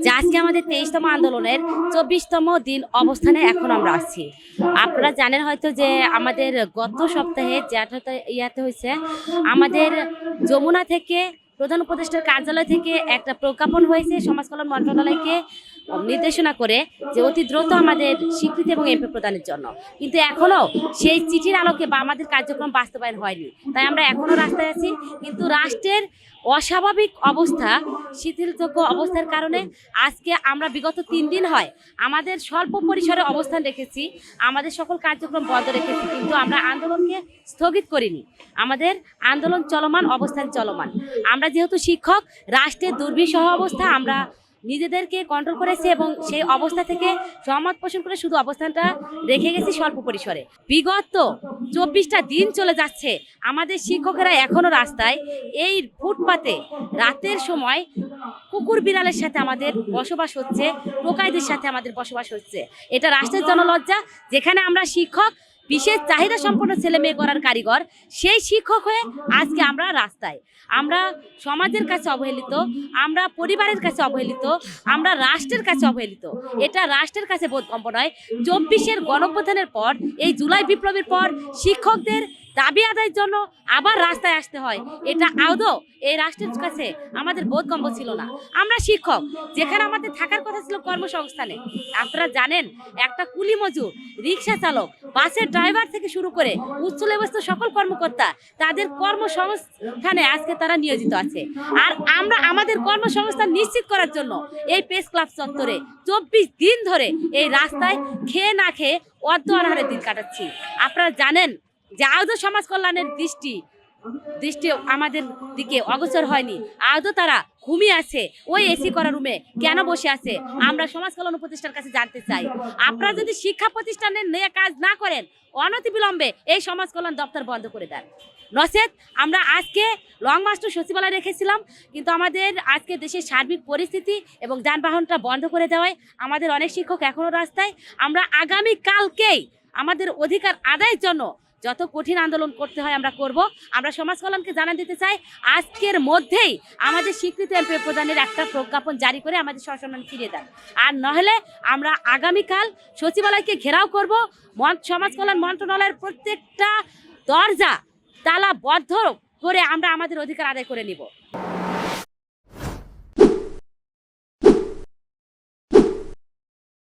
যে আজকে আমাদের 23তম আন্দোলনের 24তম দিন অবস্থানে এখন আমরা আছি। আপনারা জানেন হয়তো যে আমাদের গত সপ্তাহে যেটা ইয়াতে হয়েছে, আমাদের যমুনা থেকে প্রধান উপদেষ্টার কার্যালয় থেকে একটা প্রজ্ঞাপন হয়েছে সমাজ কল্যাণ মন্ত্রণালয়কে নির্দেশনা করে যে অতি দ্রুত আমাদের স্বীকৃতি এবং এমপি প্রদানের জন্য। কিন্তু এখনও সেই চিঠির আলোকে বা আমাদের কার্যক্রম বাস্তবায়ন হয়নি, তাই আমরা এখনও রাস্তায় আছি। কিন্তু রাষ্ট্রের অস্বাভাবিক অবস্থা, শিথিলযোগ্য অবস্থার কারণে আজকে আমরা বিগত 3 দিন হয় আমাদের স্বল্প পরিসরে অবস্থান রেখেছি, আমাদের সকল কার্যক্রম বন্ধ রেখেছি, কিন্তু আমরা আন্দোলনকে স্থগিত করিনি। আমাদের আন্দোলন চলমান, অবস্থান চলমান। আমরা যেহেতু শিক্ষক, রাষ্ট্রের দুর্বিষহ অবস্থা আমরা নিজেদেরকে কন্ট্রোল করেছি এবং সেই অবস্থা থেকে সহমত পোষণ করে শুধু অবস্থানটা রেখে গেছি স্বল্প পরিসরে। বিগত 24টা দিন চলে যাচ্ছে, আমাদের শিক্ষকেরা এখনও রাস্তায়, এই ফুটপাতে রাতের সময় কুকুর বিড়ালের সাথে আমাদের বসবাস হচ্ছে, টোকাইদের সাথে আমাদের বসবাস হচ্ছে। এটা রাষ্ট্রের জনলজ্জা। যেখানে আমরা শিক্ষক, বিশেষ চাহিদা সম্পন্ন ছেলে মেয়ে করার কারিগর, সেই শিক্ষক হয়ে আজকে আমরা রাস্তায়। আমরা সমাজের কাছে অবহেলিত, আমরা পরিবারের কাছে অবহেলিত, আমরা রাষ্ট্রের কাছে অবহেলিত। এটা রাষ্ট্রের কাছে বোধগম্য নয়। 24-এর গণঅভ্যুত্থানের পর, এই জুলাই বিপ্লবের পর শিক্ষকদের দাবি আদায়ের জন্য আবার রাস্তায় আসতে হয়, এটা আদৌ এই রাষ্ট্রের কাছে আমাদের বোধগম্য ছিল না। আমরা শিক্ষক, যেখানে আমাদের থাকার কথা ছিল কর্মসংস্থানে। আপনারা জানেন, একটা কুলি মজুর, রিক্সা চালক, বাসের ড্রাইভার থেকে শুরু করে উচ্চ লেভেলস্থ সকল কর্মকর্তা, তাদের কর্মসংস্থানে আজকে তারা নিয়োজিত আছে। আর আমরা আমাদের কর্মসংস্থান নিশ্চিত করার জন্য এই প্রেস ক্লাব চত্বরে 24 দিন ধরে এই রাস্তায় খেয়ে না খেয়ে অর্ধ অনাহারে দিন কাটাচ্ছি। আপনারা জানেন যে আদৌ সমাজ কল্যাণের দৃষ্টি আমাদের দিকে অগোচর হয়নি। আদৌ তারা ঘুমিয়ে আছে ওই এসি করা রুমে, কেন বসে আছে? আমরা সমাজ কল্যাণ উপদেষ্টার কাছে জানতে চাই। আপনারা যদি শিক্ষা প্রতিষ্ঠানের নিয়ে কাজ না করেন, অনতিবিলম্বে এই সমাজ কল্যাণ দপ্তর বন্ধ করে দেন। নচেত আমরা আজকে লং মার্চ টু সচিবালয় রেখেছিলাম, কিন্তু আমাদের আজকে দেশের সার্বিক পরিস্থিতি এবং যানবাহনটা বন্ধ করে দেওয়ায় আমাদের অনেক শিক্ষক এখনও রাস্তায়। আমরা আগামীকালকেই আমাদের অধিকার আদায়ের জন্য যত কঠিন আন্দোলন করতে হয় আমরা করব। আমরা সমাজ কল্যাণকে জানান দিতে চাই, আজকের মধ্যেই আমাদের স্বীকৃতি এমপি প্রদানের একটা প্রজ্ঞাপন জারি করে আমাদের সসম্মান ফিরিয়ে দেন। আর নহলে আমরা আগামীকাল সচিবালয়কে ঘেরাও করব। সমাজ কল্যাণ মন্ত্রণালয়ের প্রত্যেকটা দরজা তালা বদ্ধ করে আমরা আমাদের অধিকার আদায় করে নিব।